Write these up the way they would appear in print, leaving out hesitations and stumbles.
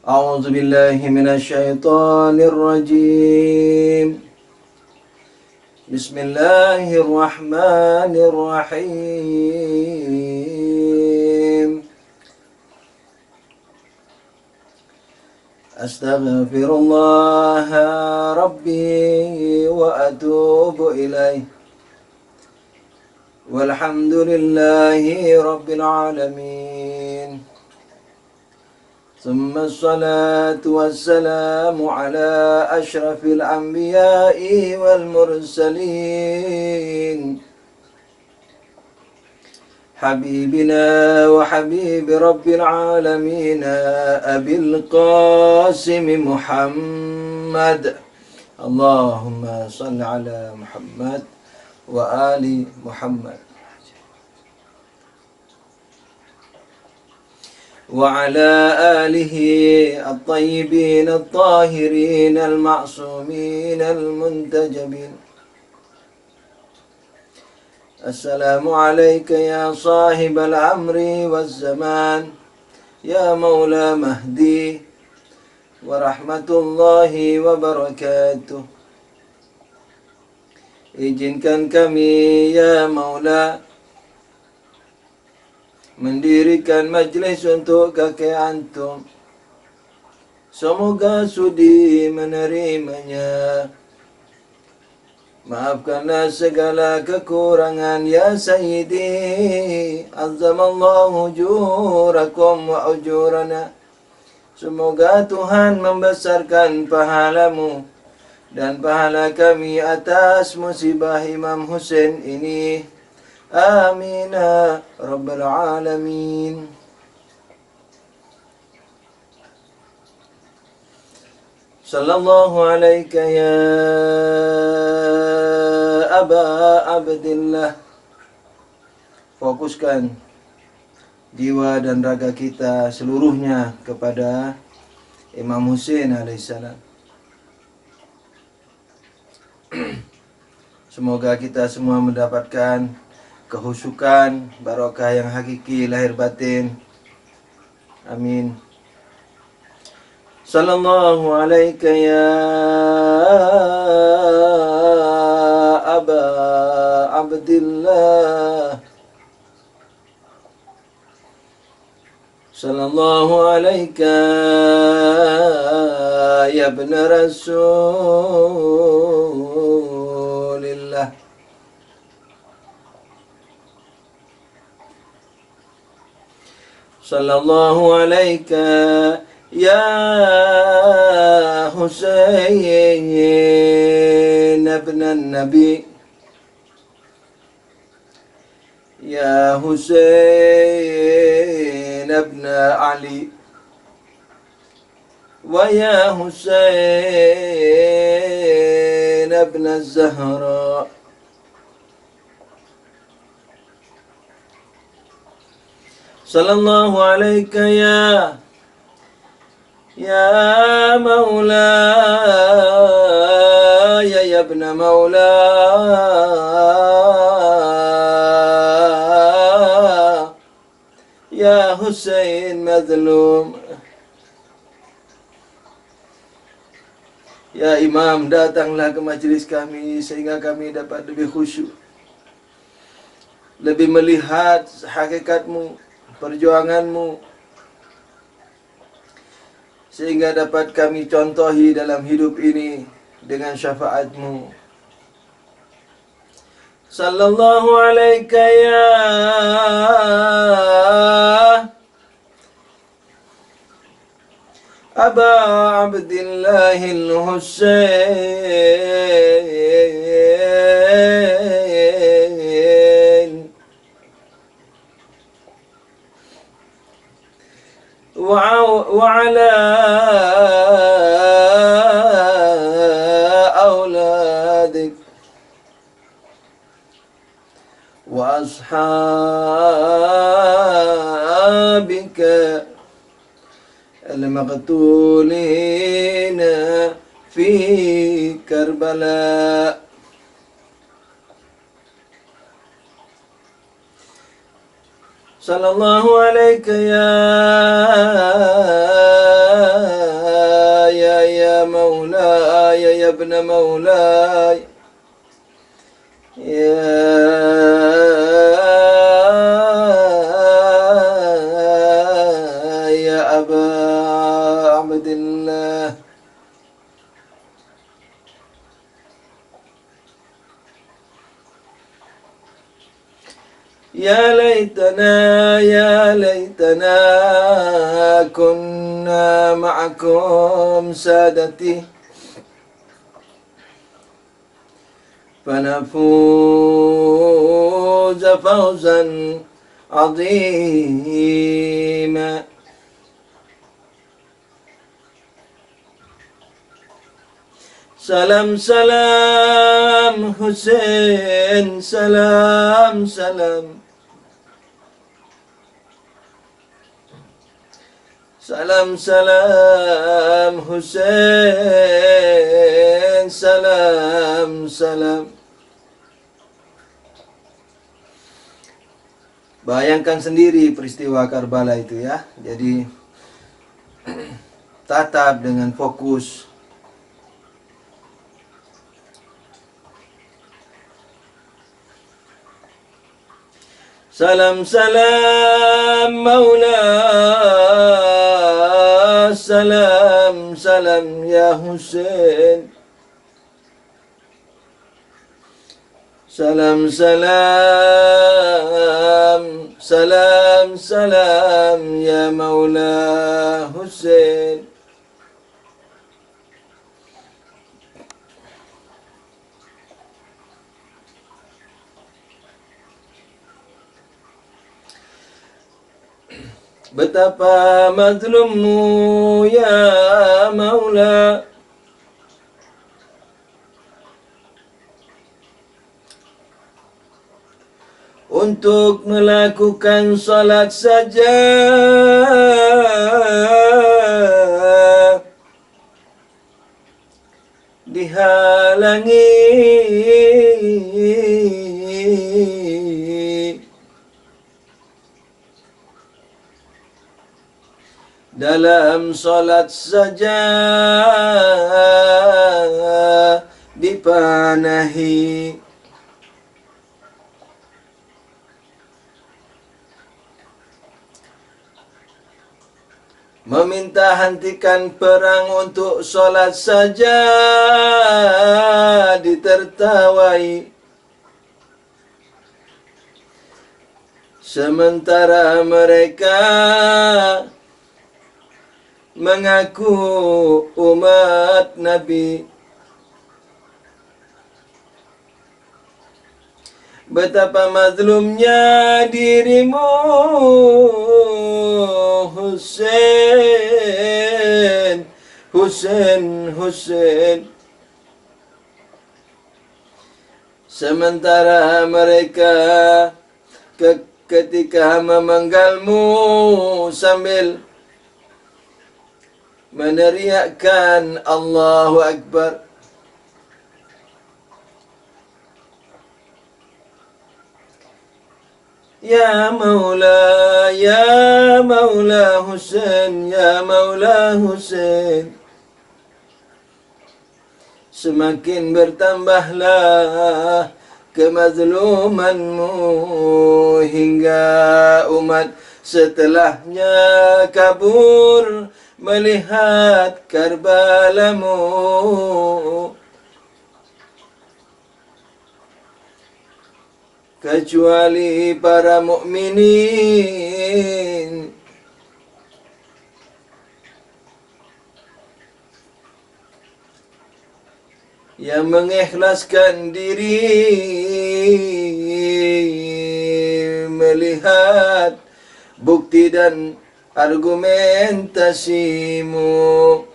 أعوذ بالله من الشيطان الرجيم. بسم الله الرحمن الرحيم. أستغفر الله ربي وأتوب إليه والحمد لله رب العالمين. ثم الصلاة والسلام على أشرف الأنبياء والمرسلين حبيبنا وحبيب رب العالمين أبي القاسم محمد. اللهم صل على محمد وآل محمد وعلى آله الطيبين الطاهرين المعصومين المنتجبين. السلام عليك يا صاحب الأمر والزمان يا مولى مهدي ورحمة الله وبركاته. Izinkan kami ya Maula mendirikan majlis untuk kakek antum. Semoga sudi menerimanya. Maafkanlah segala kekurangan ya Sayyidi. Azzamallahu ujurakum wa ujurana. Semoga Tuhan membesarkan pahalamu dan pahala kami atas musibah Imam Hussein ini. Amin ya Rabbal Alamin. Sallallahu alaika ya Aba Abdillah. Fokuskan jiwa dan raga kita seluruhnya kepada Imam Hussein alaihissalam. Semoga kita semua mendapatkan kehusukan, barokah yang hakiki lahir batin. Amin. Sallallahu alaika ya Aba Abdillah. Sallallahu alaika ya ibn Rasulillah. Sallallahu alaika ya Husain ibn Nabi. Ya Husain ibn Ali. Wa ya Husain ibn Zahra. Sallallahu alaika ya Maula ya ibn Maula ya Husain Mazlum. Ya Imam, datanglah ke majlis kami sehingga kami dapat lebih khusyuk, lebih melihat hakikatmu, perjuanganmu, sehingga dapat kami contohi dalam hidup ini dengan syafaatmu. Sallallahu alaika ya Aba Abdillahil Hussein وعلى أولادك وأصحابك المقتولين في كربلاء. Sallallahu alaika ya ابن مولاي يا أبا عبد الله يا ليتنا كنا معكم سادتي فنفوز فوزا عظيما. Salam salam Hussein, salam salam. Salam salam Hussein, salam salam. Bayangkan sendiri peristiwa Karbala itu ya. Jadi tatap dengan fokus. Salam salam Maula, salam salam ya Hussein. Salam salam, salam salam ya Maula Hussein. Betapa mazlummu ya Maula, untuk melakukan salat saja dihalangi. Dalam salat saja dipanahi. Meminta hentikan perang untuk salat saja ditertawai. Sementara mereka mengaku umat Nabi. Betapa mazlumnya dirimu Hussein, Hussein, Hussein. Sementara mereka ketika memenggalmu sambil meneriakkan Allahu Akbar. Ya Maula Hussein, ya Maula Hussein. Semakin bertambahlah kemazlumanmu hingga umat setelahnya kabur melihat Karbalamu. Kecuali para mukminin yang mengikhlaskan diri melihat bukti dan argumentasimu.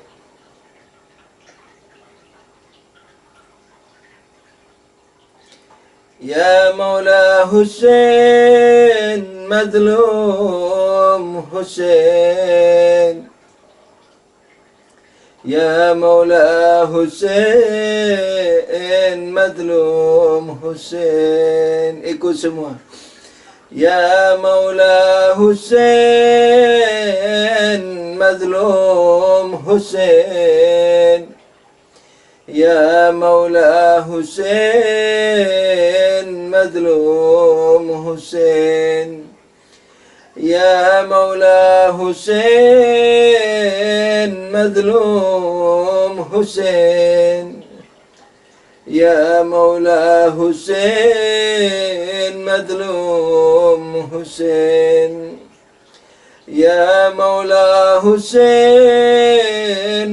Ya Maula Hussein, mazlum Hussein. Ya Maula Hussein, mazlum Hussein. Ikut semua. Ya Maula Hussein, mazlum Hussein. Ya Maula Hussein, Mazlum Hussein. Ya Maula Hussein, Mazlum Hussein. Ya Maula Hussein, Mazlum Hussein. Ya Maula Hussein,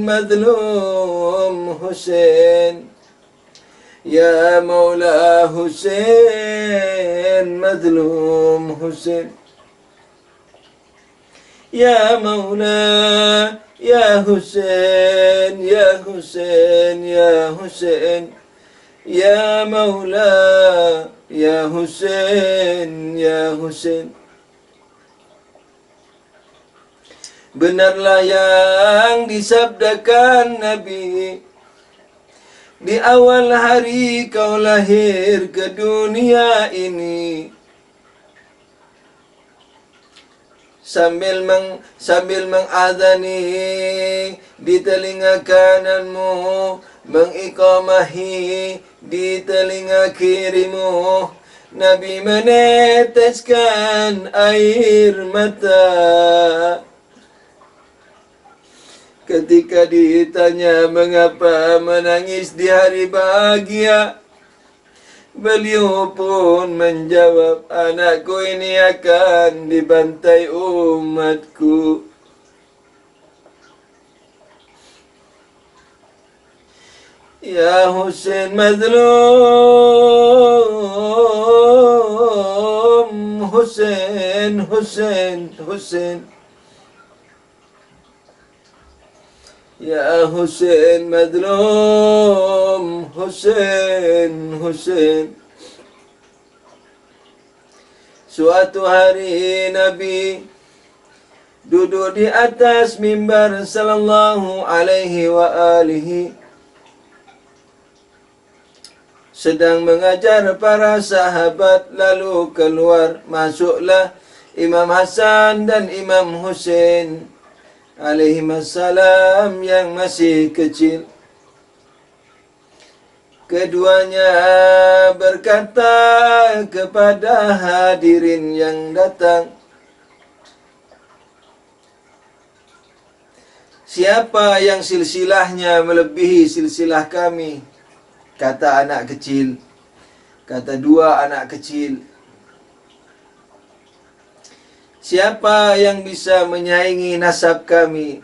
Mazlum Hussein. Ya Maula Hussein, Mazlum Hussein. Ya Maula, Ya Hussein, Ya Hussein, Ya Hussein. Ya Maula, Ya Hussein, Ya Hussein. Benarlah yang disabdakan Nabi, di awal hari kau lahir ke dunia ini. Sambil mengazani di telinga kananmu, mengiqamahi di telinga kirimu, Nabi meneteskan air mata. Ketika ditanya mengapa menangis di hari bahagia, beliau pun menjawab, anakku ini akan dibantai umatku. Ya Hussein Mazlum Hussein, Hussein, Hussein. Ya Hussein Mazlum Hussein, Hussein. Suatu hari Nabi duduk di atas mimbar sallallahu alaihi wa alihi, sedang mengajar para sahabat. Lalu keluar, masuklah Imam Hasan dan Imam Husain alaihimassalam yang masih kecil. Keduanya berkata kepada hadirin yang datang, siapa yang silsilahnya melebihi silsilah kami? Kata anak kecil. Kata dua anak kecil. Siapa yang bisa menyaingi nasab kami?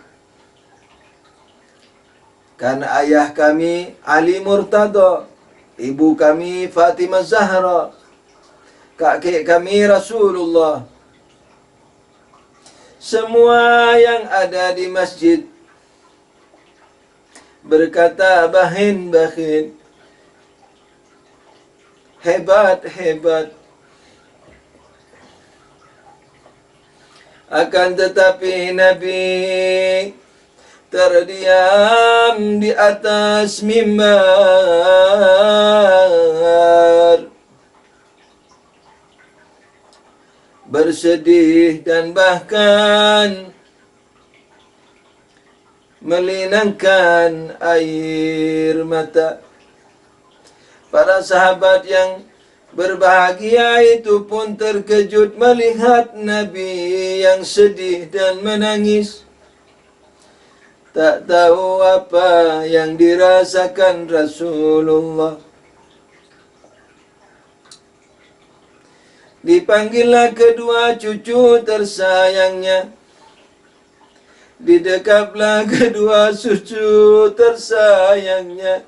Karena ayah kami Ali Murtada, ibu kami Fatimah Zahra, kakek kami Rasulullah. Semua yang ada di masjid berkata, bahin-bahin, hebat-hebat. Akan tetapi Nabi terdiam di atas mimbar, bersedih dan bahkan melinangkan air mata. Para sahabat yang berbahagia itu pun terkejut melihat Nabi yang sedih dan menangis. Tak tahu apa yang dirasakan Rasulullah. Dipanggillah kedua cucu tersayangnya, didekaplah kedua cucu tersayangnya.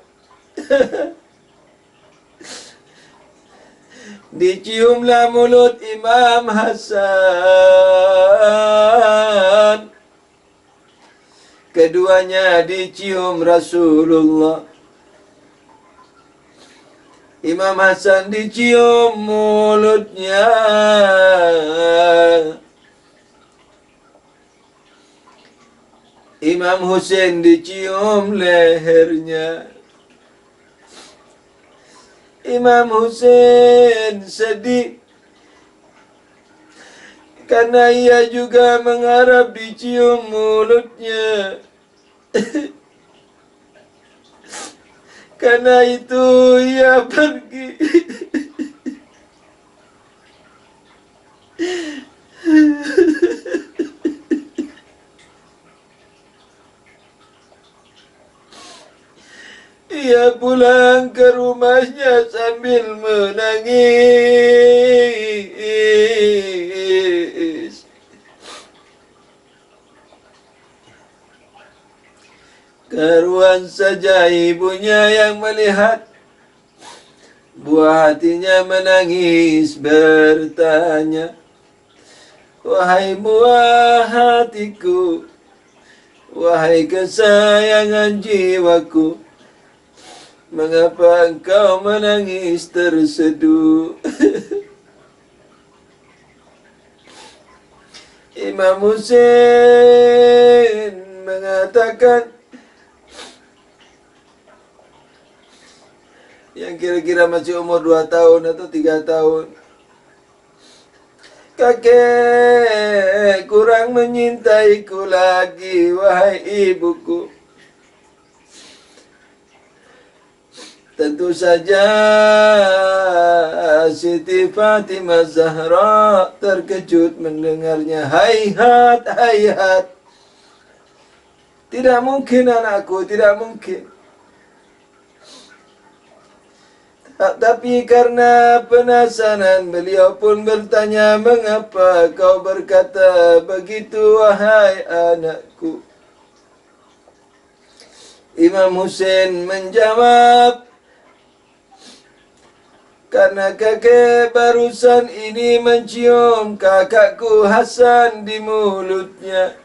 Diciumlah mulut Imam Hasan. Keduanya dicium Rasulullah. Imam Hasan dicium mulutnya, Imam Husain dicium lehernya. Imam Husain sedih karena ia juga mengharap dicium mulutnya. Karena itu ia pergi. Ia pulang ke rumahnya sambil menangis. Karuan saja ibunya yang melihat, buah hatinya menangis bertanya, wahai buah hatiku, wahai kesayangan jiwaku, mengapa engkau menangis terseduh? Imam Husain mengatakan, yang kira-kira masih umur 2 tahun atau 3 tahun, kakek kurang menyintaiku lagi, wahai ibuku. Tentu saja Siti Fatimah Zahra terkejut mendengarnya. Hayhat, hayhat. Tidak mungkin anakku, tidak mungkin. Tapi karena penasaran, beliau pun bertanya, mengapa kau berkata begitu, wahai anakku? Imam Husain menjawab, karena kakek barusan ini mencium kakakku Hasan di mulutnya.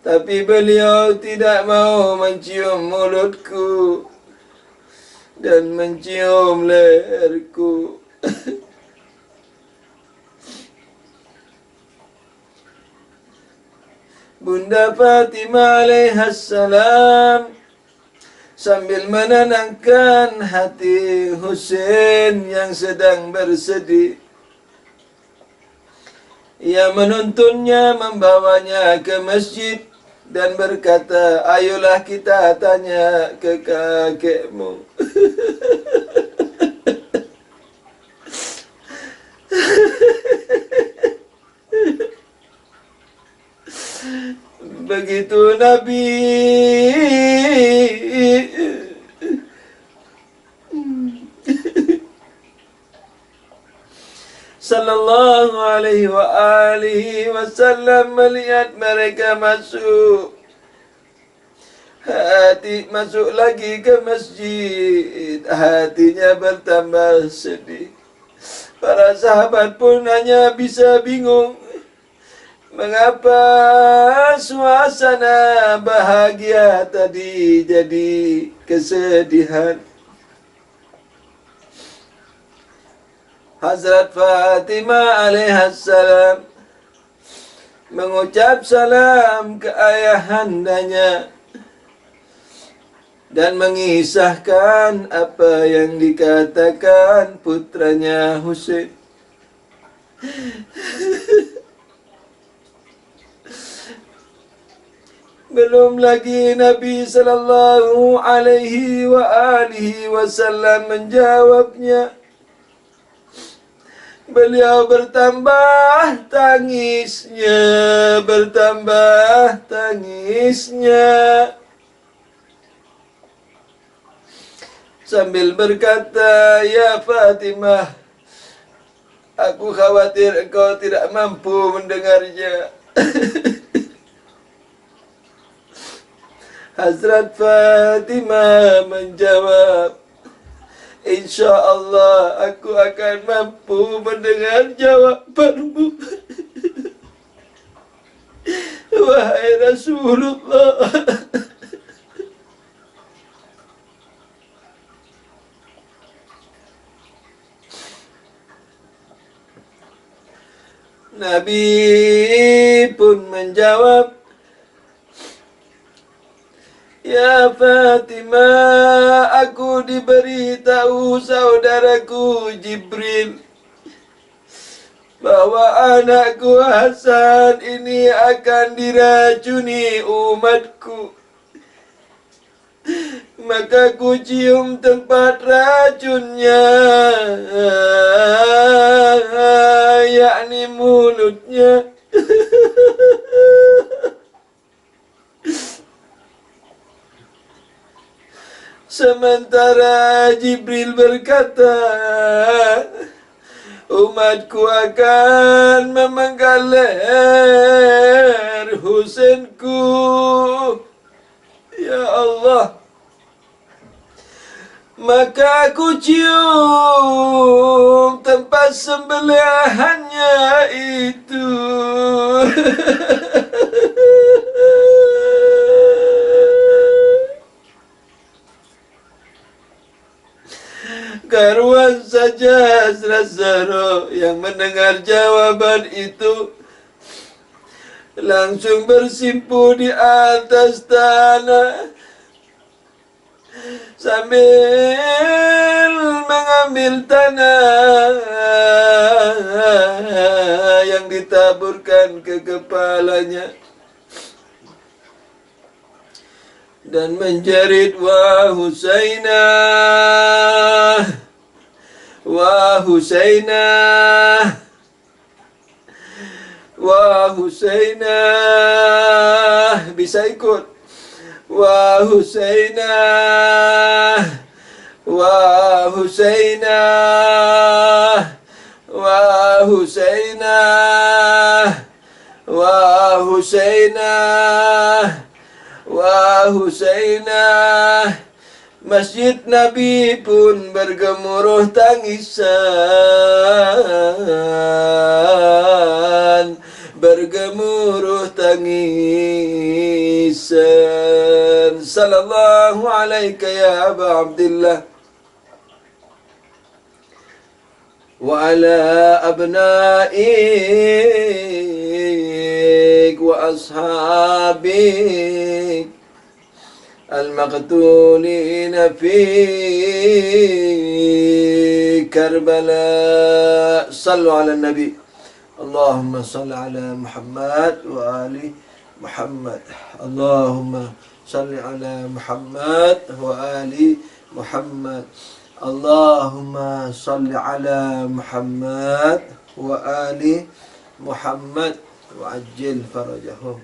Tapi beliau tidak mau mencium mulutku dan mencium leherku. Bunda Fatimah alaihassalam sambil menenangkan hati Husain yang sedang bersedih, ia menuntunnya, membawanya ke masjid dan berkata, ayolah kita tanya ke kakekmu. Begitu Nabi Sallallahu alaihi wa alihi wasallam melihat mereka masuk lagi ke masjid, hatinya bertambah sedih. Para sahabat pun hanya bisa bingung, mengapa suasana bahagia tadi jadi kesedihan. Hazrat Fatimah alaihassalam mengucap salam ke ayahandanya dan mengisahkan apa yang dikatakan putranya Husain. Belum lagi Nabi sallallahu alaihi wa alihi wasallam menjawabnya, beliau bertambah tangisnya sambil berkata, ya Fatimah, aku khawatir engkau tidak mampu mendengarnya. Hazrat Fatimah menjawab, insya Allah aku akan mampu mendengar jawabanmu, wahai Rasulullah. Nabi pun menjawab, ya Fatimah, aku diberitahu saudaraku Jibril bahwa anakku Hasan ini akan diracuni umatku. maka ku cium tempat racunnya, yakni mulutnya. Sementara Jibril berkata, umatku akan memenggal leher Husainku. Ya Allah, maka aku cium tempat sembelihannya itu. Karuan saja Zaro yang mendengar jawaban itu langsung bersimpuh di atas tanah sambil mengambil tanah yang ditaburkan ke kepalanya dan menjerit, "Wah Husainah, wah Husainah, wah Husainah." Bisa ikut. Wah Husainah, wah Husainah, wah Husainah, wah Husainah, wah Husainah. Masjid Nabi pun bergemuruh tangisan, bergemuruh tangisan. Sallallahu alaika ya Aba Abdillah wa ala abnaik wa ashabik al-maqtulin fi Karbala. Sallu ala Nabi. Allahumma salli ala Muhammad wa ali Muhammad. Allahumma salli ala Muhammad wa ali Muhammad. Allahumma salli ala Muhammad wa ali Muhammad wa ajil farajahum.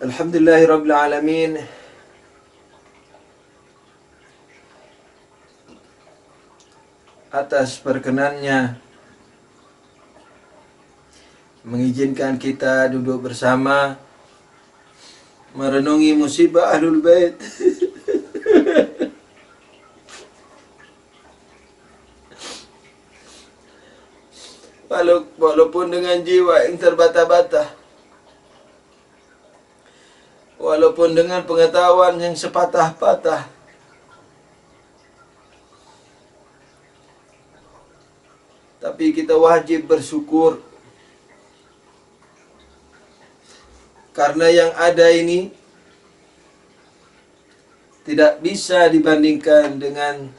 Alhamdulillahi Rabbil Alamin. Atas perkenannya mengizinkan kita duduk bersama merenungi musibah Ahlul Bait. Walaupun dengan jiwa yang terbata-bata, walaupun dengan pengetahuan yang sepatah-patah, tapi kita wajib bersyukur karena yang ada ini tidak bisa dibandingkan dengan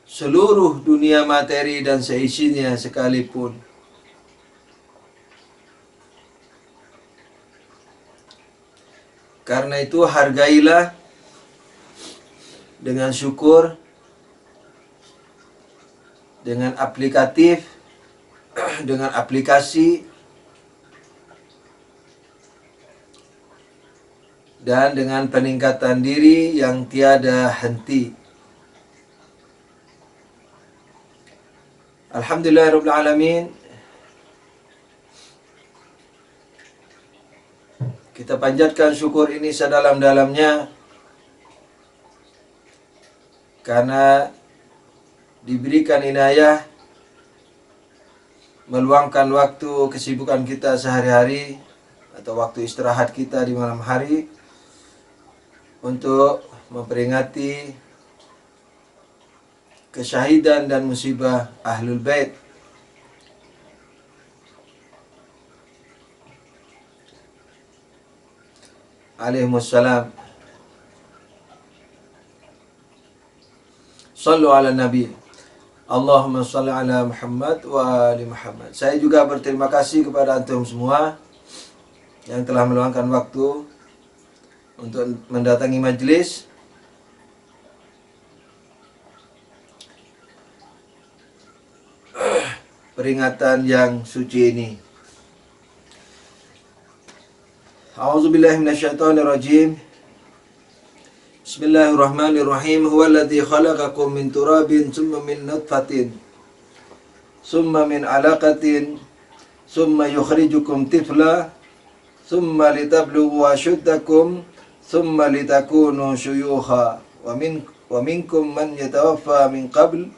seluruh dunia materi dan seisinya sekalipun. Karena itu hargailah dengan syukur, dengan aplikatif, dengan aplikasi, dan dengan peningkatan diri yang tiada henti. Alhamdulillahirabbil alamin. Kita panjatkan syukur ini sedalam-dalamnya karena diberikan inayah meluangkan waktu kesibukan kita sehari-hari atau waktu istirahat kita di malam hari untuk memperingati kesyahidan dan musibah Ahlul Bait. Alaihimussalam. Sallu ala Nabi. Allahumma salli ala Muhammad wa ali Muhammad. Saya juga berterima kasih kepada antum semua yang telah meluangkan waktu untuk mendatangi majelis. Peringatan yang suci ini. A'udzubillahi minasyaitonirrajim. Bismillahirrahmanirrahim. Huwallazi khalaqakum min turabin tsumma min nutfatin tsumma min 'alaqatin tsumma yukhrijukum tifla tsumma litablughu ashuddakum tsumma litakunu syuyukha wa minkum man yatawaffa min qabl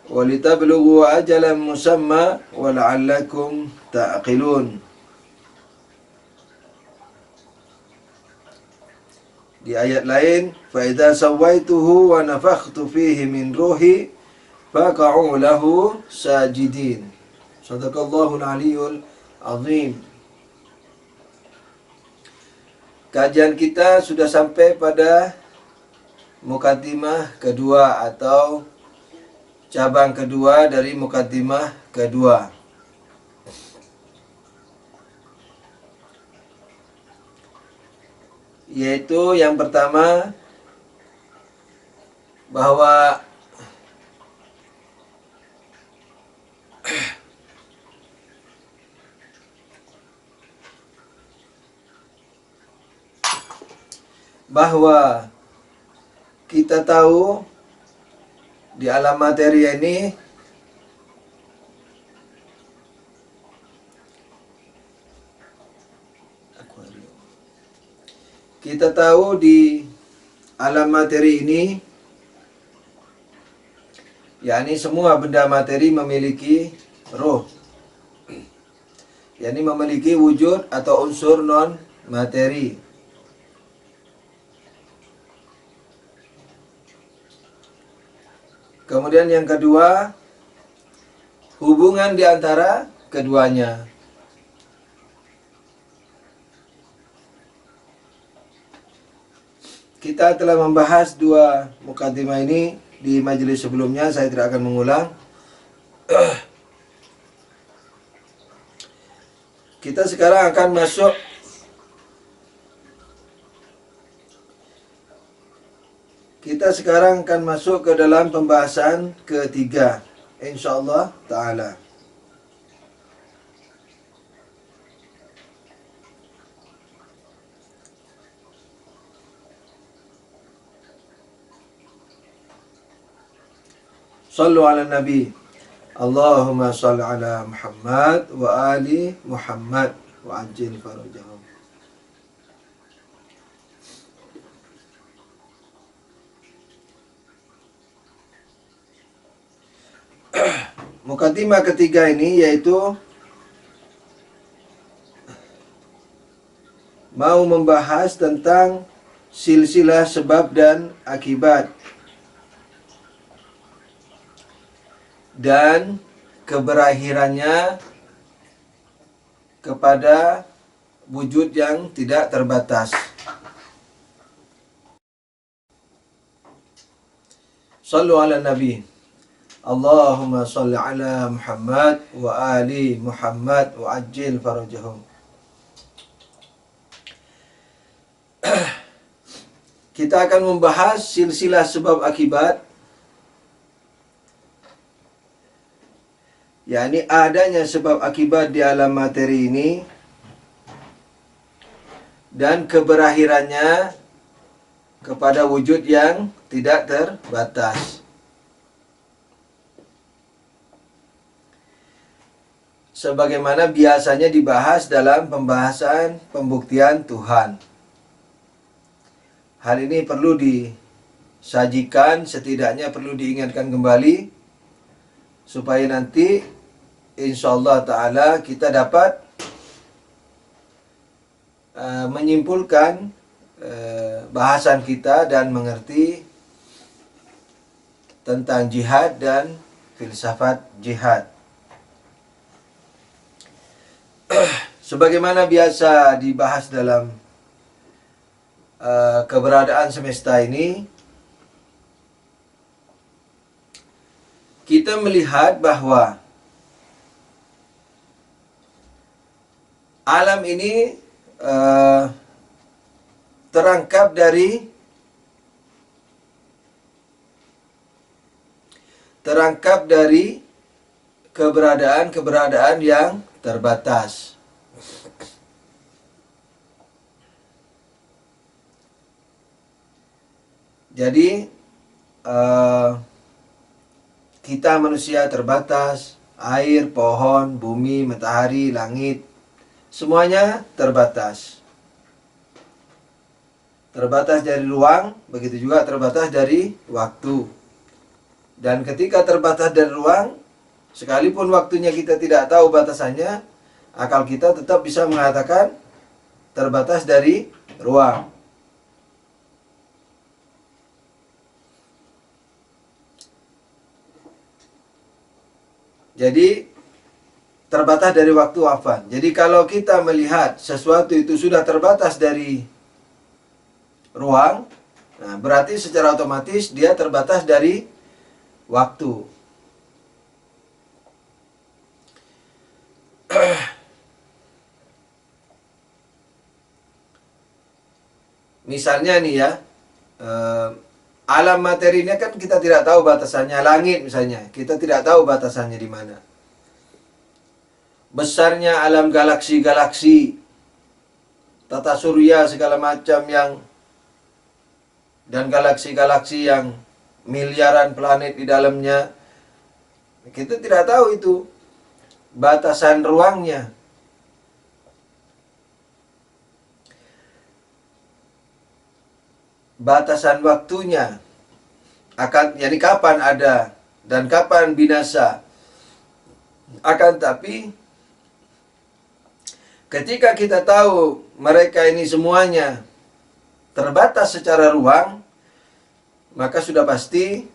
wa litablughu ajalan musamma wa la'allakum ta'qilun. Di ayat lain, fa idza sawaituhu wa nafakhtu fihi min ruhi faqa'u lahu sajidin. Shadaqallahul aliyyul azim. Kajian kita sudah sampai pada mukaddimah kedua atau cabang kedua dari mukaddimah kedua. Yaitu yang pertama, bahwa kita tahu di alam materi ini alam materi ini, yakni semua benda materi memiliki roh, yakni memiliki wujud atau unsur non materi. Kemudian yang kedua, hubungan di antara keduanya. Kita telah membahas dua mukaddimah ini di majelis sebelumnya, saya tidak akan mengulang. Kita sekarang akan masuk ke dalam pembahasan ketiga, insyaallah ta'ala. Sallu ala Nabi. Allahumma salli ala Muhammad wa ali Muhammad wa ajil farajahum. Mukaddimah ketiga ini yaitu mau membahas tentang silsilah sebab dan akibat dan keberakhirannya kepada wujud yang tidak terbatas. Sallu ala Nabi. Allahumma salli ala Muhammad wa ali Muhammad wa ajil farajahum. Kita akan membahas silsilah sebab akibat, yakni adanya sebab akibat di alam materi ini dan keberakhirannya kepada wujud yang tidak terbatas. Sebagaimana biasanya dibahas dalam pembahasan pembuktian Tuhan. Hal ini perlu disajikan, setidaknya perlu diingatkan kembali, supaya nanti insyaallah ta'ala kita dapat menyimpulkan bahasan kita dan mengerti tentang jihad dan filsafat jihad. Sebagaimana biasa dibahas dalam keberadaan semesta ini, kita melihat bahwa alam ini terangkap dari keberadaan yang terbatas. Jadi kita manusia terbatas, air, pohon, bumi, matahari, langit, semuanya terbatas. Terbatas dari ruang, begitu juga terbatas dari waktu. Dan ketika terbatas dari ruang, sekalipun waktunya kita tidak tahu batasannya, akal kita tetap bisa mengatakan terbatas dari ruang. Jadi terbatas dari waktu wafat. Jadi kalau kita melihat sesuatu itu sudah terbatas dari ruang, nah berarti secara otomatis dia terbatas dari waktu. Misalnya nih ya, alam materinya kan kita tidak tahu batasannya. Langit misalnya, kita tidak tahu batasannya di mana. Besarnya alam galaksi-galaksi, tata surya segala macam dan galaksi-galaksi yang miliaran planet di dalamnya, kita tidak tahu itu batasan ruangnya. Batasan waktunya jadi kapan ada dan kapan binasa. Akan tapi ketika kita tahu mereka ini semuanya terbatas secara ruang, maka sudah pasti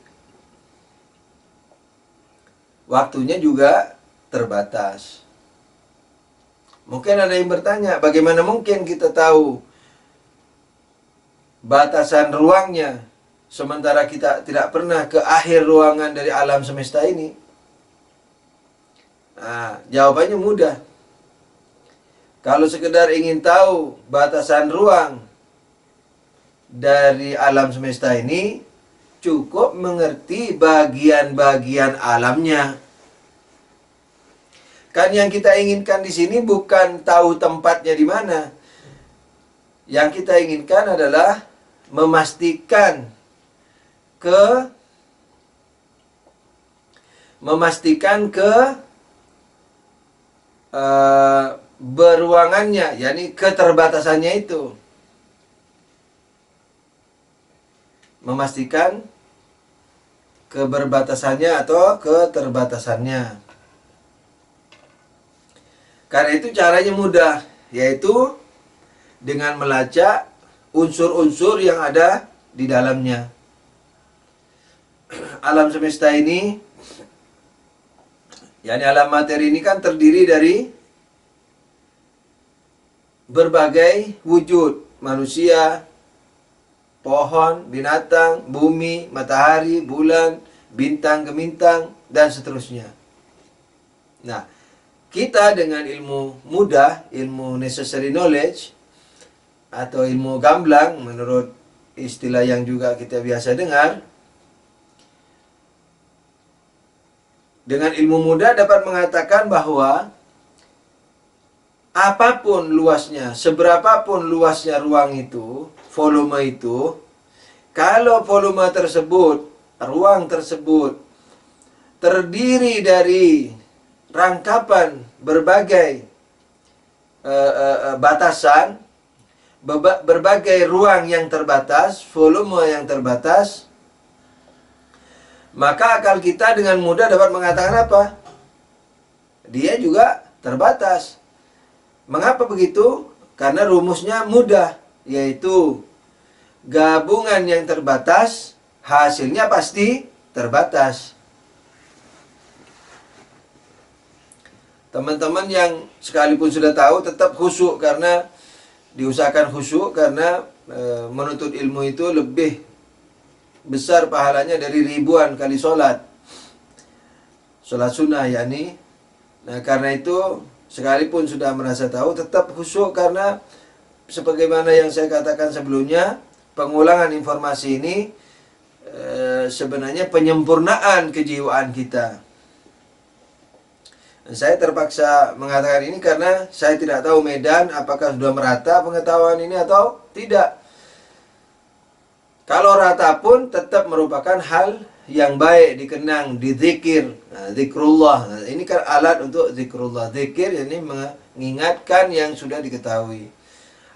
waktunya juga terbatas. Mungkin ada yang bertanya, bagaimana mungkin kita tahu batasan ruangnya sementara kita tidak pernah ke akhir ruangan dari alam semesta ini? Nah, jawabannya mudah. Kalau sekedar ingin tahu batasan ruang dari alam semesta ini, cukup mengerti bagian-bagian alamnya. Kan yang kita inginkan di sini bukan tahu tempatnya di mana. Yang kita inginkan adalah memastikan beruangannya, yakni keterbatasannya itu. Memastikan keberbatasannya atau keterbatasannya. Karena itu caranya mudah, yaitu dengan melacak unsur-unsur yang ada di dalamnya. Alam semesta ini, yakni alam materi ini kan terdiri dari berbagai wujud, manusia, pohon, binatang, bumi, matahari, bulan, bintang gemintang, dan seterusnya. Nah, kita dengan ilmu mudah, ilmu necessary knowledge, atau ilmu gamblang, menurut istilah yang juga kita biasa dengar, dengan ilmu mudah dapat mengatakan bahwa apapun luasnya, seberapapun luasnya ruang itu, volume itu, kalau volume tersebut, ruang tersebut terdiri dari rangkapan berbagai batasan, berbagai ruang yang terbatas, volume yang terbatas, maka akal kita dengan mudah dapat mengatakan apa? Dia juga terbatas. Mengapa begitu? Karena rumusnya mudah, yaitu gabungan yang terbatas, hasilnya pasti terbatas. Teman-teman yang sekalipun sudah tahu tetap khusyuk, karena diusahakan khusyuk, karena menuntut ilmu itu lebih besar pahalanya dari ribuan kali sholat. sholat sunnah yakni. Nah, karena itu sekalipun sudah merasa tahu tetap khusyuk, karena sebagaimana yang saya katakan sebelumnya, pengulangan informasi ini sebenarnya penyempurnaan kejiwaan kita. Saya terpaksa mengatakan ini karena saya tidak tahu Medan apakah sudah merata pengetahuan ini atau tidak. Kalau rata pun tetap merupakan hal yang baik dikenang, dizikir, zikrullah. Nah, ini kan alat untuk zikrullah. Zikir ini mengingatkan yang sudah diketahui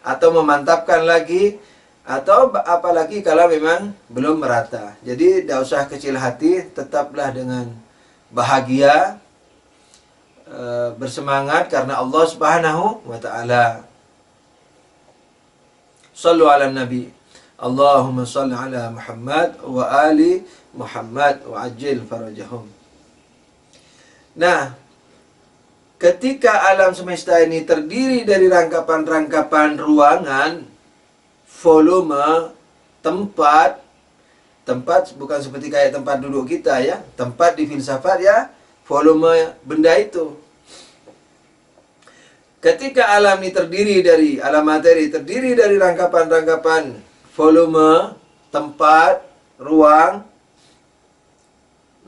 atau memantapkan lagi, atau apalagi kalau memang belum merata. Jadi tidak usah kecil hati, tetaplah dengan bahagia, bersemangat karena Allah Subhanahu wa taala. Shallu ala nabi. Allahumma shalli ala Muhammad wa ali Muhammad wa ajil farajahum. Nah, ketika alam semesta ini terdiri dari rangkapan-rangkapan ruangan, volume, tempat bukan seperti kayak tempat duduk kita ya, tempat di filsafat ya, volume benda itu. Ketika alam ini terdiri dari, alam materi terdiri dari rangkapan-rangkapan volume, tempat, ruang.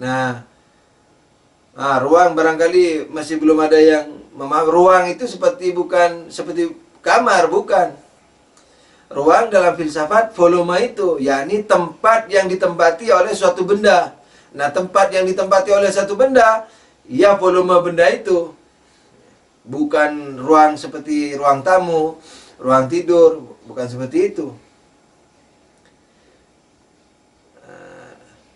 Nah, ruang barangkali masih belum ada yang memahami. Ruang itu bukan seperti kamar, bukan. Ruang dalam filsafat volume itu, yakni tempat yang ditempati oleh suatu benda. Nah, tempat yang ditempati oleh satu benda, ya volume benda itu. Bukan ruang seperti ruang tamu, ruang tidur, bukan seperti itu.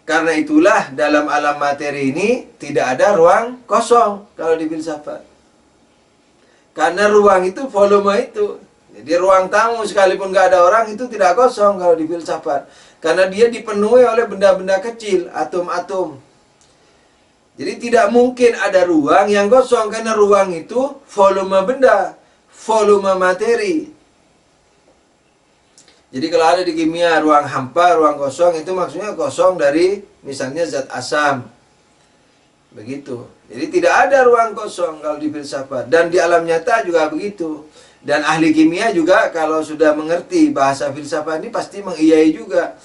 Karena itulah dalam alam materi ini tidak ada ruang kosong kalau di filsafat. Karena ruang itu volume itu. Jadi ruang tamu sekalipun nggak ada orang itu tidak kosong kalau di filsafat. Karena dia dipenuhi oleh benda-benda kecil, atom-atom. Jadi tidak mungkin ada ruang yang kosong, karena ruang itu volume benda, volume materi. Jadi kalau ada di kimia ruang hampa, ruang kosong, itu maksudnya kosong dari misalnya zat asam. Begitu. Jadi tidak ada ruang kosong kalau di filsafat. Dan di alam nyata juga begitu. Dan ahli kimia juga kalau sudah mengerti bahasa filsafat ini pasti mengiyai juga.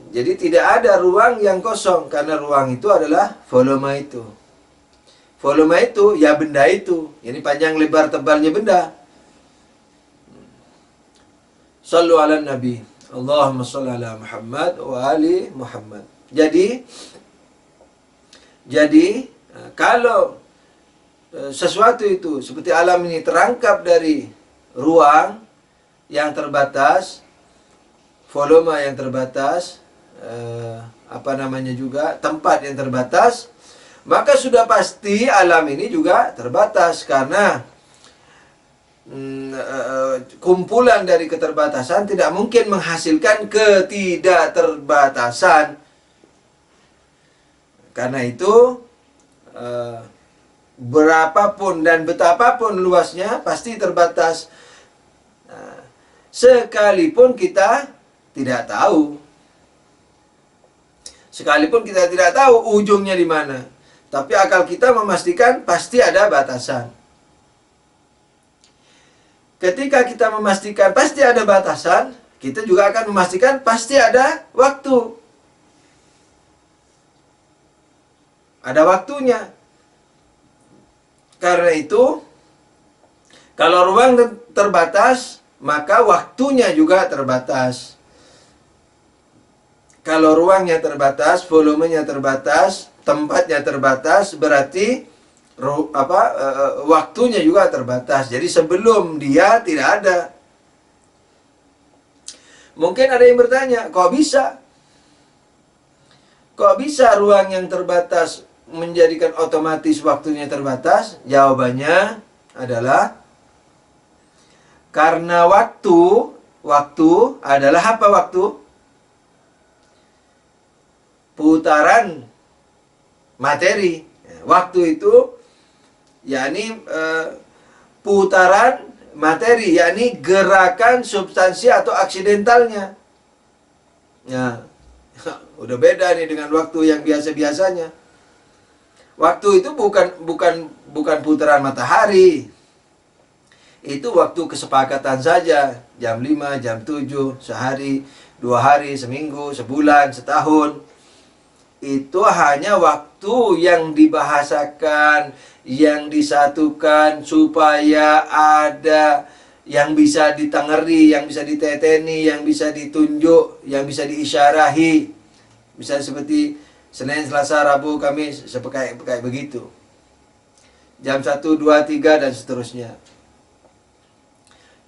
Jadi tidak ada ruang yang kosong, karena ruang itu adalah volume itu. Volume itu ya benda itu. Ini panjang lebar tebalnya benda. Sallu ala nabi. Allahumma salli ala Muhammad wa ali Muhammad. Jadi kalau sesuatu itu seperti alam ini terangkap dari ruang yang terbatas, volume yang terbatas, tempat yang terbatas, maka sudah pasti alam ini juga terbatas, karena kumpulan dari keterbatasan tidak mungkin menghasilkan ketidakterbatasan. Karena itu berapapun dan betapapun luasnya pasti terbatas. Sekalipun kita tidak tahu, ujungnya di mana, tapi akal kita memastikan pasti ada batasan. Ketika kita memastikan pasti ada batasan, kita juga akan memastikan pasti ada waktu. Ada waktunya. Karena itu, kalau ruang terbatas, maka waktunya juga terbatas. Kalau ruangnya terbatas, volumenya terbatas, tempatnya terbatas, berarti waktunya juga terbatas. Jadi sebelum dia tidak ada. Mungkin ada yang bertanya, kok bisa? Kok bisa ruang yang terbatas menjadikan otomatis waktunya terbatas? Jawabannya adalah karena waktu adalah apa waktu? Putaran materi. Waktu itu yakni putaran materi, yakni gerakan substansi atau aksidentalnya. Ya, udah beda nih dengan waktu yang biasa-biasanya. Waktu itu bukan putaran matahari. Itu waktu kesepakatan saja. Jam 5, jam 7, sehari, 2 hari, seminggu, sebulan, setahun. Itu hanya waktu yang dibahasakan, yang disatukan supaya ada yang bisa ditengeri, yang bisa diteteni, yang bisa ditunjuk, yang bisa diisyarahi. Misalnya seperti Senin, Selasa, Rabu, Kamis, sepekai begitu. Jam 1, 2, 3 dan seterusnya.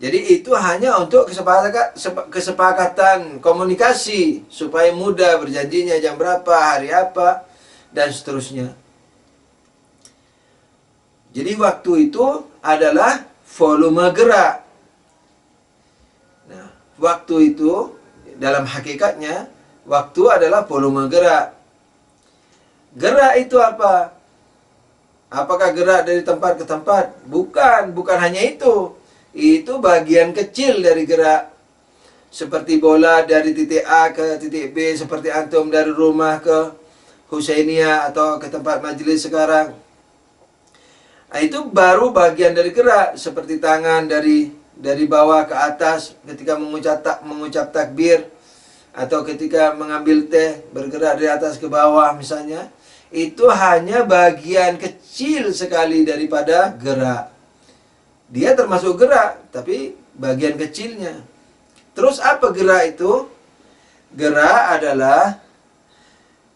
Jadi itu hanya untuk kesepakatan komunikasi supaya mudah berjanjinya jam berapa, hari apa, dan seterusnya. Jadi waktu itu adalah volume gerak. Nah, waktu itu dalam hakikatnya waktu adalah volume gerak. Gerak itu apa? Apakah gerak dari tempat ke tempat? Bukan hanya itu. Itu bagian kecil dari gerak. Seperti bola dari titik A ke titik B, seperti antum dari rumah ke Husainiyah atau ke tempat majelis sekarang. Nah, itu baru bagian dari gerak, seperti tangan dari bawah ke atas ketika mengucap takbir, atau ketika mengambil teh bergerak dari atas ke bawah misalnya. Itu hanya bagian kecil sekali daripada gerak. Dia termasuk gerak, tapi bagian kecilnya. Terus apa gerak itu? Gerak adalah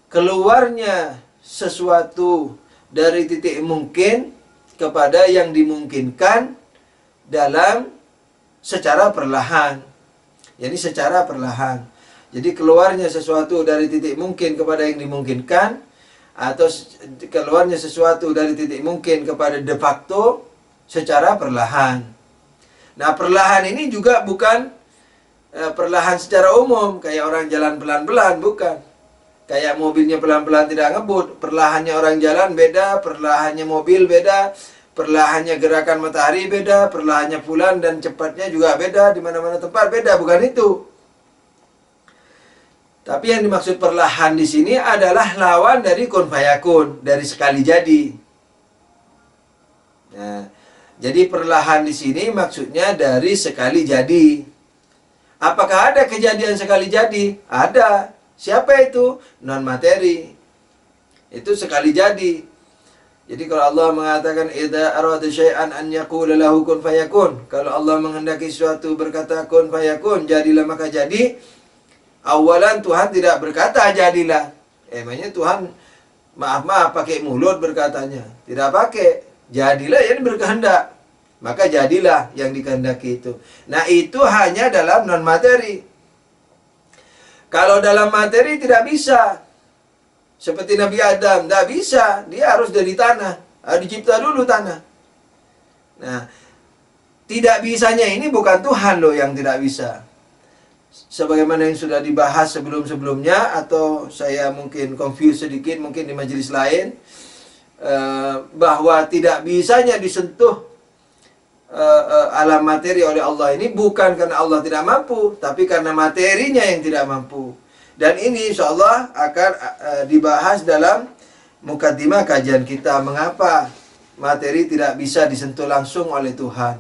keluarnya sesuatu dari titik mungkin kepada yang dimungkinkan dalam secara perlahan. Jadi secara perlahan. Jadi keluarnya sesuatu dari titik mungkin kepada yang dimungkinkan, atau keluarnya sesuatu dari titik mungkin kepada de facto secara perlahan. Nah, perlahan ini juga bukan perlahan secara umum, kayak orang jalan pelan-pelan, bukan. Kayak mobilnya pelan-pelan tidak ngebut. Perlahannya orang jalan beda, perlahannya mobil beda, perlahannya gerakan matahari beda, perlahannya bulan dan cepatnya juga beda, di mana-mana tempat beda, bukan itu. Tapi yang dimaksud perlahan di sini adalah lawan dari kun fayakun, dari sekali jadi. Nah, jadi perlahan di sini maksudnya dari sekali jadi. Apakah ada kejadian sekali jadi? Ada. Siapa itu? Non materi. Itu sekali jadi. Jadi kalau Allah mengatakan idza arada syai'an an yaqula lahu kun fayakun. Kalau Allah menghendaki sesuatu berkata kun fayakun, jadilah maka jadi. Awalan Tuhan tidak berkata jadilah. Emangnya Tuhan maaf pakai mulut berkatanya? Tidak pakai. Jadilah yang berkehendak. Maka jadilah yang dikehendaki itu. Nah, itu hanya dalam non materi. Kalau dalam materi tidak bisa. Seperti Nabi Adam, tidak bisa. Dia harus dari tanah. Harus dicipta dulu tanah. Nah, tidak bisanya ini bukan Tuhan loh yang tidak bisa. Sebagaimana yang sudah dibahas sebelum-sebelumnya, atau saya mungkin confuse sedikit mungkin di majelis lain, bahwa tidak bisanya disentuh alam materi oleh Allah ini bukan karena Allah tidak mampu, tapi karena materinya yang tidak mampu. Dan ini insya Allah akan dibahas dalam mukaddimah kajian kita, mengapa materi tidak bisa disentuh langsung oleh Tuhan.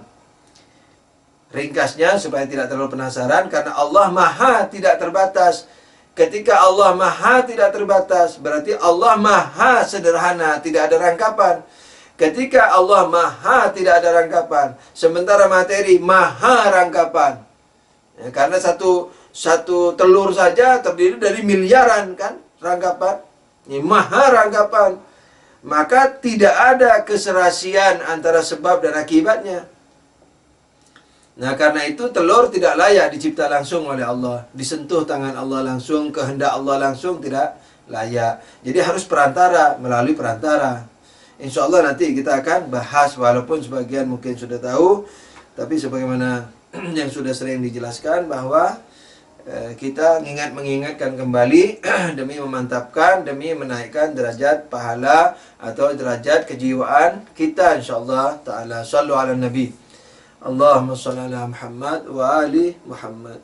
Ringkasnya supaya tidak terlalu penasaran, karena Allah maha tidak terbatas. Ketika Allah maha tidak terbatas, berarti Allah maha sederhana, tidak ada rangkapan. Ketika Allah maha tidak ada rangkapan, sementara materi maha rangkapan. Ya, karena satu telur saja terdiri dari miliaran kan rangkapan. Ini maha rangkapan. Maka tidak ada keserasian antara sebab dan akibatnya. Nah, karena itu telur tidak layak dicipta langsung oleh Allah. Disentuh tangan Allah langsung, kehendak Allah langsung tidak layak. Jadi harus perantara, melalui perantara. Insya Allah nanti kita akan bahas, walaupun sebagian mungkin sudah tahu, tapi sebagaimana yang sudah sering dijelaskan bahwa kita mengingatkan kembali demi memantapkan, demi menaikkan derajat pahala atau derajat kejiwaan kita insyaallah taala. Shallu ala nabi. Allahumma shalli ala Muhammad wa ali Muhammad.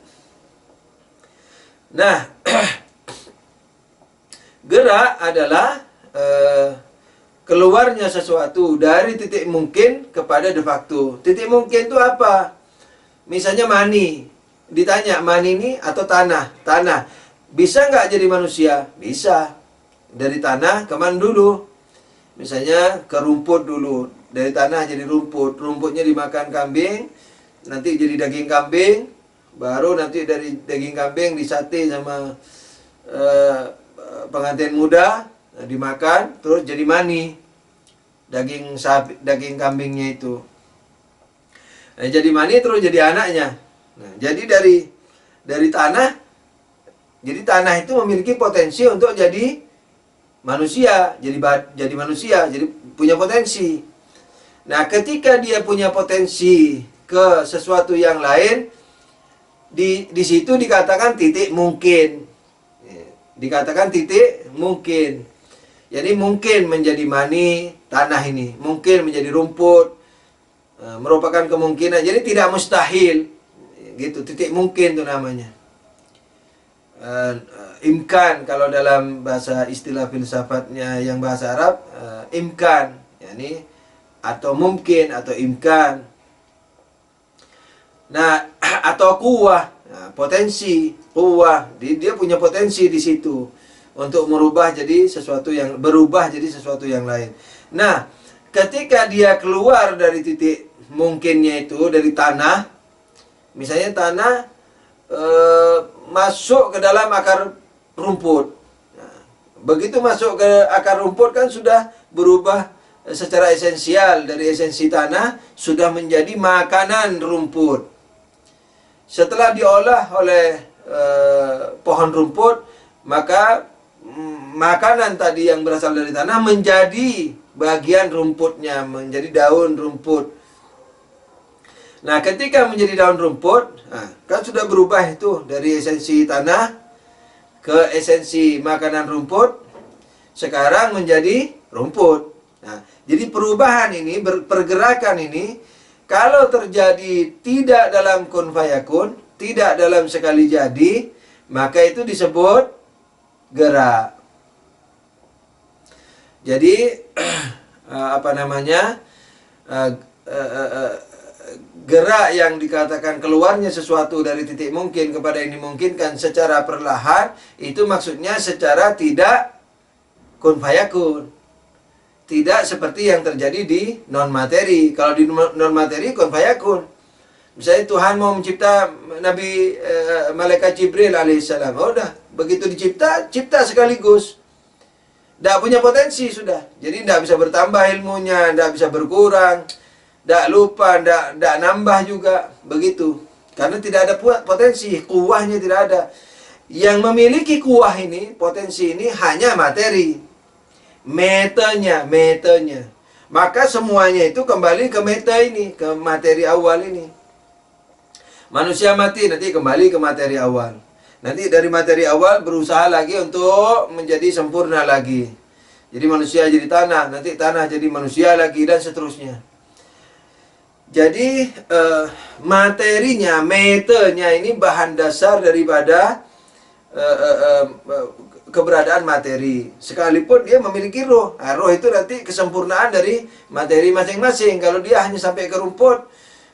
Nah, gerak adalah keluarnya sesuatu dari titik mungkin kepada de facto. Titik mungkin itu apa? Misalnya mani. Ditanya, mani ini atau tanah? Tanah. Bisa nggak jadi manusia? Bisa. Dari tanah ke mana dulu? Misalnya ke rumput dulu. Dari tanah jadi rumput. Rumputnya dimakan kambing, nanti jadi daging kambing. Baru nanti dari daging kambing disate sama pengantin muda, dimakan, terus jadi mani. Daging sapi, daging kambingnya itu. Nah, jadi mani terus jadi anaknya. Nah, jadi dari tanah, jadi tanah itu memiliki potensi untuk jadi manusia, jadi manusia, jadi punya potensi. Nah, ketika dia punya potensi ke sesuatu yang lain, di situ dikatakan titik mungkin. Dikatakan titik mungkin. Jadi mungkin menjadi mani tanah ini, mungkin menjadi rumput, merupakan kemungkinan. Jadi tidak mustahil, gitu. Titik mungkin itu namanya. Imkan kalau dalam bahasa istilah filsafatnya yang bahasa Arab, imkan, yakni atau mungkin atau imkan. Nah, atau kuwah, nah, potensi, kuwah, dia punya potensi di situ untuk merubah jadi sesuatu yang berubah jadi sesuatu yang lain. Nah, ketika dia keluar dari titik mungkinnya itu dari tanah, misalnya tanah masuk ke dalam akar rumput. Nah, begitu masuk ke akar rumput kan sudah berubah secara esensial, dari esensi tanah sudah menjadi makanan rumput. Setelah diolah oleh pohon rumput, maka makanan tadi yang berasal dari tanah menjadi bagian rumputnya, menjadi daun rumput. Nah, ketika menjadi daun rumput, kan sudah berubah itu dari esensi tanah ke esensi makanan rumput, sekarang menjadi rumput. Nah, jadi perubahan ini, pergerakan ini, kalau terjadi tidak dalam kun fayakun, tidak dalam sekali jadi, maka itu disebut gerak. Jadi gerak yang dikatakan keluarnya sesuatu dari titik mungkin kepada yang dimungkinkan secara perlahan, itu maksudnya secara tidak kun fayakun. Tidak seperti yang terjadi di non-materi. Kalau di non-materi kun fayakun. Misalnya Tuhan mau mencipta Nabi Malaikat Jibril alaihissalam. Oh, udah, begitu dicipta, cipta sekaligus. Tidak punya potensi sudah. Jadi tidak bisa bertambah ilmunya, tidak bisa berkurang, tidak lupa, tidak nambah juga. Begitu. Karena tidak ada potensi, kuahnya tidak ada. Yang memiliki kuah ini, potensi ini hanya materi. Metanya. Maka semuanya itu kembali ke meta ini, ke materi awal ini. Manusia mati, nanti kembali ke materi awal. Nanti dari materi awal berusaha lagi untuk menjadi sempurna lagi. Jadi manusia jadi tanah, nanti tanah jadi manusia lagi, dan seterusnya. Jadi materinya, metanya ini bahan dasar daripada keberadaan materi. Sekalipun dia memiliki roh. Nah, roh itu nanti kesempurnaan dari materi masing-masing. Kalau dia hanya sampai ke rumput,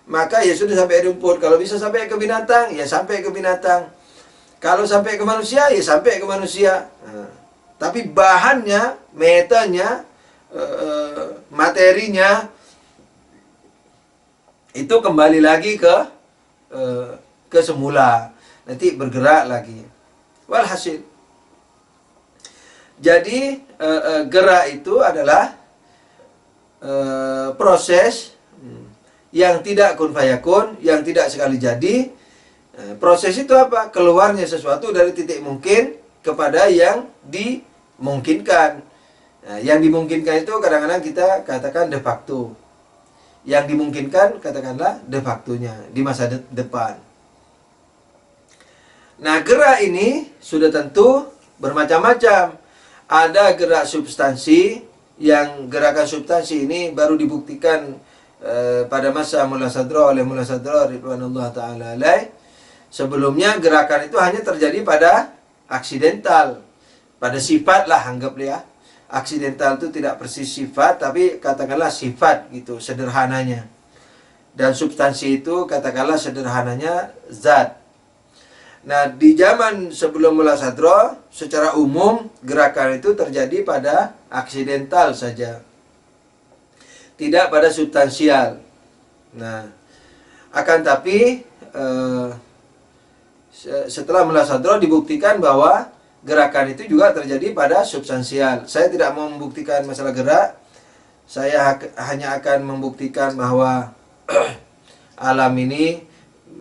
maka ya sudah sampai ke rumput. Kalau bisa sampai ke binatang, ya sampai ke binatang. Kalau sampai ke manusia, ya sampai ke manusia. Nah, tapi bahannya, metanya, materinya, itu kembali lagi ke semula. Nanti bergerak lagi. Walhasil. Jadi gerak itu adalah proses yang tidak kun fayakun, yang tidak sekali jadi. Proses itu apa? Keluarnya sesuatu dari titik mungkin kepada yang dimungkinkan. Nah, yang dimungkinkan itu kadang-kadang kita katakan de facto. Yang dimungkinkan katakanlah de factonya di masa depan. Nah, gerak ini sudah tentu bermacam-macam. Ada gerak substansi, yang gerakan substansi ini baru dibuktikan pada masa Mullah Sadra oleh Mullah Sadra ridwanullah ta'ala alaih. Sebelumnya gerakan itu hanya terjadi pada aksidental, pada sifat lah anggap ya. aksidental itu tidak persis sifat, tapi katakanlah sifat gitu, sederhananya. Dan substansi itu katakanlah sederhananya zat. Nah, di zaman sebelum mula sadra, secara umum gerakan itu terjadi pada aksidental saja, tidak pada substansial. Nah, akan tapi setelah mula sadra dibuktikan bahwa gerakan itu juga terjadi pada substansial. Saya tidak mau membuktikan masalah gerak, saya hanya akan membuktikan bahwa alam ini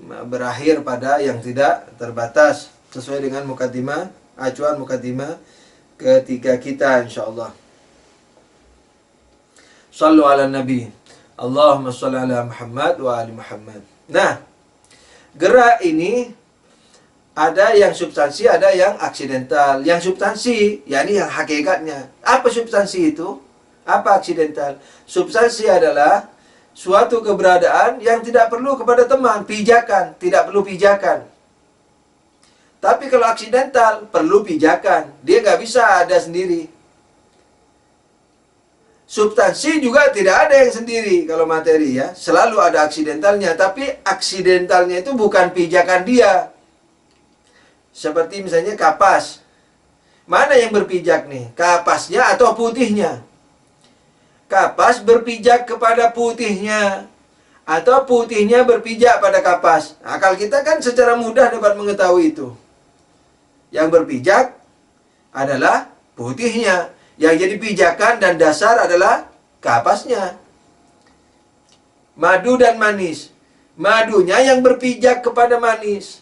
berakhir pada yang tidak terbatas, sesuai dengan mukaddimah, acuan mukaddimah ketiga kita insyaallah. Shallu ala nabi. Allahumma shalli ala Muhammad wa ali Muhammad. Nah, gerak ini ada yang substansi, ada yang aksidental. Yang substansi, yakni yang hakikatnya. Apa substansi itu? Apa aksidental? Substansi adalah suatu keberadaan yang tidak perlu kepada teman, pijakan, tidak perlu pijakan. Tapi kalau aksidental, perlu pijakan. Dia nggak bisa ada sendiri. Substansi juga tidak ada yang sendiri kalau materi ya. Selalu ada aksidentalnya, tapi aksidentalnya itu bukan pijakan dia. Seperti misalnya kapas. Mana yang berpijak nih? Kapasnya atau putihnya? Kapas berpijak kepada putihnya, atau putihnya berpijak pada kapas. Akal kita kan secara mudah dapat mengetahui itu. Yang berpijak adalah putihnya. Yang jadi pijakan dan dasar adalah kapasnya. Madu dan manis. Madunya yang berpijak kepada manis.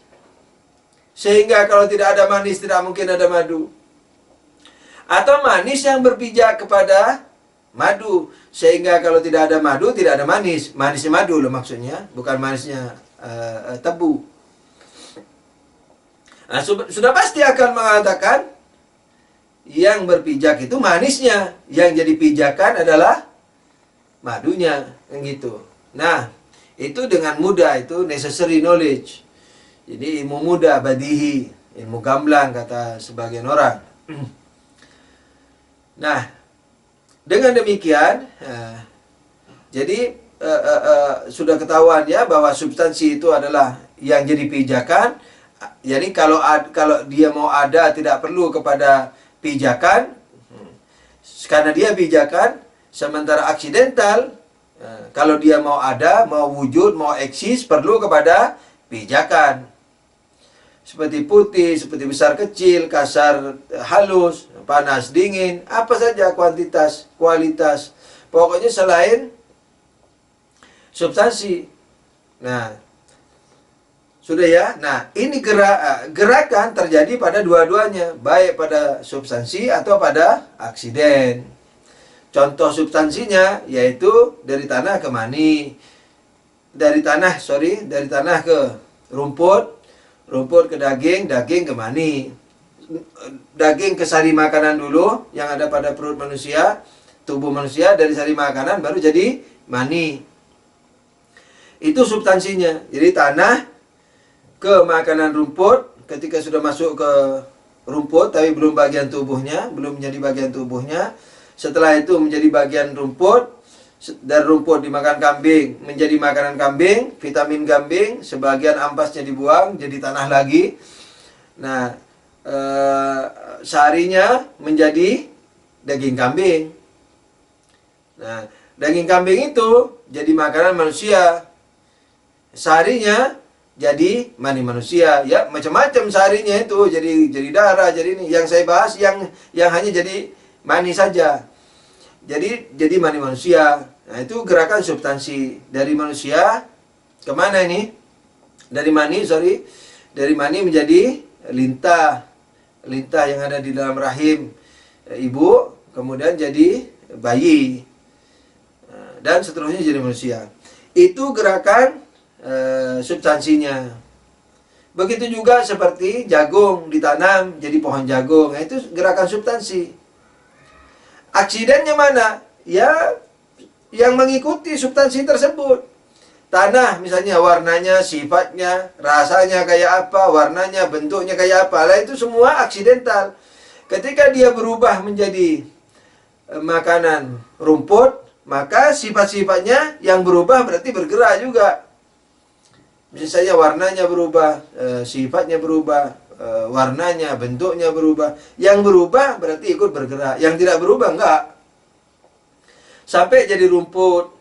Sehingga kalau tidak ada manis, tidak mungkin ada madu. Atau manis yang berpijak kepada madu. Sehingga kalau tidak ada madu, tidak ada manis. Manisnya madu loh maksudnya, bukan manisnya tebu. Nah, sudah pasti akan mengatakan yang berpijak itu manisnya. Yang jadi pijakan adalah madunya. Gitu. Nah, itu dengan mudah, itu necessary knowledge. Jadi ilmu mudah, badihi, ilmu gamblang kata sebagian orang. Nah, dengan demikian, jadi sudah ketahuan ya bahwa substansi itu adalah yang jadi pijakan. Jadi kalau dia mau ada tidak perlu kepada pijakan, karena dia pijakan. Sementara aksidental, kalau dia mau ada, mau wujud, mau eksis, perlu kepada pijakan. Seperti putih, seperti besar kecil, kasar halus, panas dingin, apa saja kuantitas, kualitas. Pokoknya selain substansi. Nah, sudah ya. Nah, ini gerakan terjadi pada dua-duanya, baik pada substansi atau pada aksiden. Contoh substansinya yaitu dari tanah ke mani, dari tanah ke rumput, rumput ke daging, daging ke mani. Daging ke sari makanan dulu yang ada pada perut manusia, tubuh manusia, dari sari makanan baru jadi mani. Itu substansinya. Jadi tanah ke makanan rumput, ketika sudah masuk ke rumput tapi belum bagian tubuhnya, belum menjadi bagian tubuhnya. Setelah itu menjadi bagian rumput, dari rumput dimakan kambing, menjadi makanan kambing, vitamin kambing, sebagian ampasnya dibuang, jadi tanah lagi. Nah, sarinya menjadi daging kambing. Nah, daging kambing itu jadi makanan manusia. Sarinya jadi mani manusia, ya macam-macam sarinya itu, jadi darah, jadi ini. Yang saya bahas yang hanya jadi mani saja. Jadi mani manusia. Nah, itu gerakan substansi dari manusia kemana ini? Dari mani menjadi lintah yang ada di dalam rahim ibu, kemudian jadi bayi, dan seterusnya jadi manusia. Itu gerakan substansinya. Begitu juga seperti jagung ditanam jadi pohon jagung. Nah, itu gerakan substansi. Aksidennya mana? Ya, yang mengikuti substansi tersebut. Tanah misalnya warnanya, sifatnya, rasanya kayak apa, warnanya, bentuknya kayak apa. Lah itu semua aksidental. Ketika dia berubah menjadi makanan rumput, maka sifat-sifatnya yang berubah berarti bergerak juga. Misalnya warnanya berubah, sifatnya berubah, warnanya, bentuknya berubah. Yang berubah berarti ikut bergerak. Yang tidak berubah enggak. Sampai jadi rumput.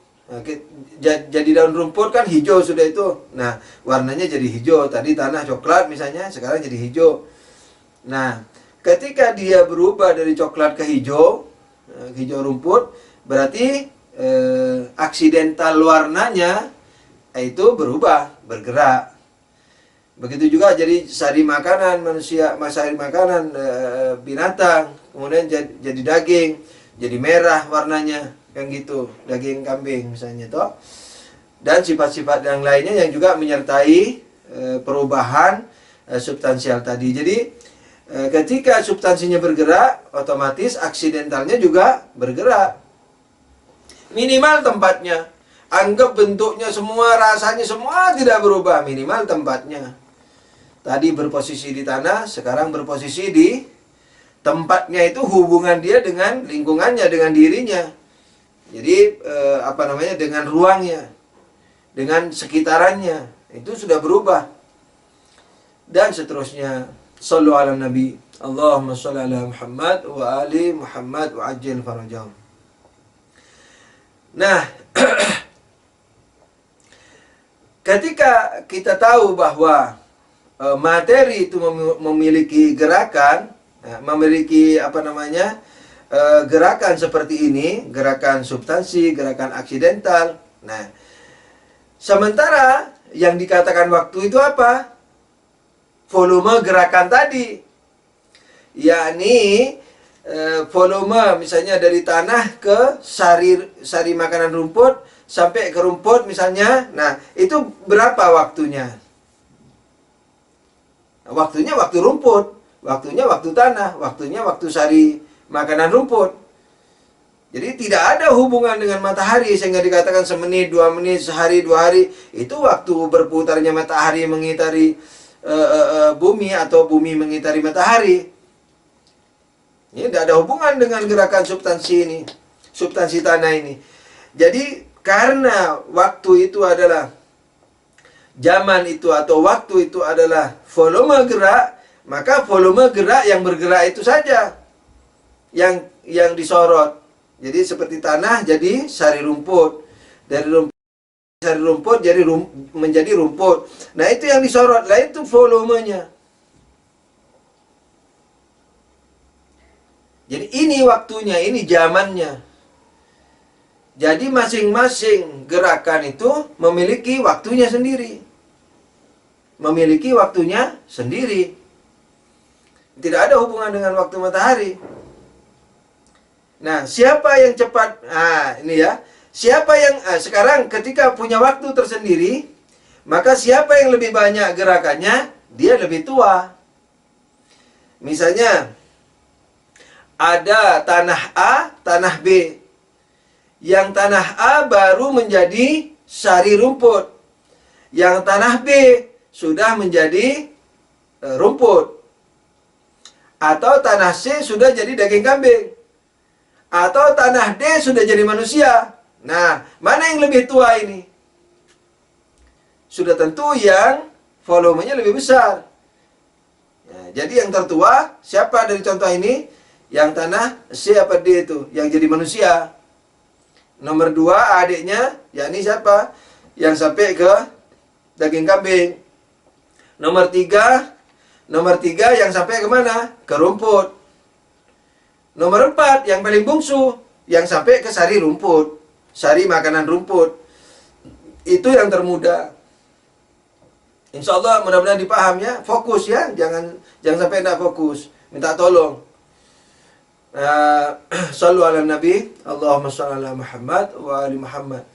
Jadi daun rumput kan hijau sudah itu. Nah, warnanya jadi hijau. Tadi tanah coklat misalnya, sekarang jadi hijau. Nah, ketika dia berubah dari coklat ke hijau, hijau rumput, berarti aksidental warnanya itu berubah, bergerak. Begitu juga jadi sari makanan manusia, sari makanan binatang, kemudian jadi daging, jadi merah warnanya, yang gitu, daging kambing misalnya toh. Dan sifat-sifat yang lainnya yang juga menyertai perubahan substansial tadi. Jadi ketika substansinya bergerak, otomatis aksidentalnya juga bergerak. Minimal tempatnya. Anggap bentuknya semua, rasanya semua tidak berubah. Minimal tempatnya. Tadi berposisi di tanah, sekarang berposisi di tempatnya, itu hubungan dia dengan lingkungannya, dengan dirinya. Jadi dengan ruangnya, dengan sekitarannya, itu sudah berubah. Dan seterusnya. Sallu ala Nabi. Allahumma salli ala Muhammad wa ali Muhammad wa ajil farajahum. Nah, ketika kita tahu bahwa materi itu memiliki gerakan, memiliki gerakan seperti ini, gerakan substansi, gerakan aksidental. Nah, sementara yang dikatakan waktu itu apa? Volume gerakan tadi, yakni volume misalnya dari tanah ke sari makanan rumput sampai ke rumput misalnya. Nah, itu berapa waktunya? Waktunya waktu rumput, waktunya waktu tanah, waktunya waktu sari makanan rumput. Jadi tidak ada hubungan dengan matahari sehingga dikatakan semenit, 2 menit, sehari, 2 hari. Itu waktu berputarnya matahari mengitari bumi atau bumi mengitari matahari. Ini tidak ada hubungan dengan gerakan substansi ini, substansi tanah ini. Jadi karena waktu itu adalah, zaman itu atau waktu itu adalah volume gerak, maka volume gerak yang bergerak itu saja yang disorot. Jadi seperti tanah jadi sari rumput, dari sari rumput jadi menjadi rumput. Nah, itu yang disorot, lah itu volumenya. Jadi ini waktunya, ini zamannya. Jadi masing-masing gerakan itu memiliki waktunya sendiri. Memiliki waktunya sendiri. Tidak ada hubungan dengan waktu matahari. Nah, siapa yang cepat? Nah, ini ya. Siapa yang sekarang ketika punya waktu tersendiri, maka siapa yang lebih banyak gerakannya, dia lebih tua. Misalnya ada tanah A, tanah B. Yang tanah A baru menjadi sari rumput. Yang tanah B sudah menjadi rumput. Atau tanah C sudah jadi daging kambing. Atau tanah D sudah jadi manusia. Nah, mana yang lebih tua ini? Sudah tentu yang volumenya lebih besar. Nah, jadi yang tertua, siapa dari contoh ini? Yang tanah C apa D itu? Yang jadi manusia. Nomor 2 adiknya, yakni siapa? Yang sampai ke daging kambing. Nomor 3 yang sampai ke mana? Ke rumput. Nomor 4 yang paling bungsu, yang sampai ke sari rumput, sari makanan rumput. Itu yang termuda. Insya Allah mudah-mudahan dipaham ya. Fokus ya, jangan sampai tidak fokus. Minta tolong. Sallu ala Nabi. Allahumma salli ala Muhammad wa ali Muhammad.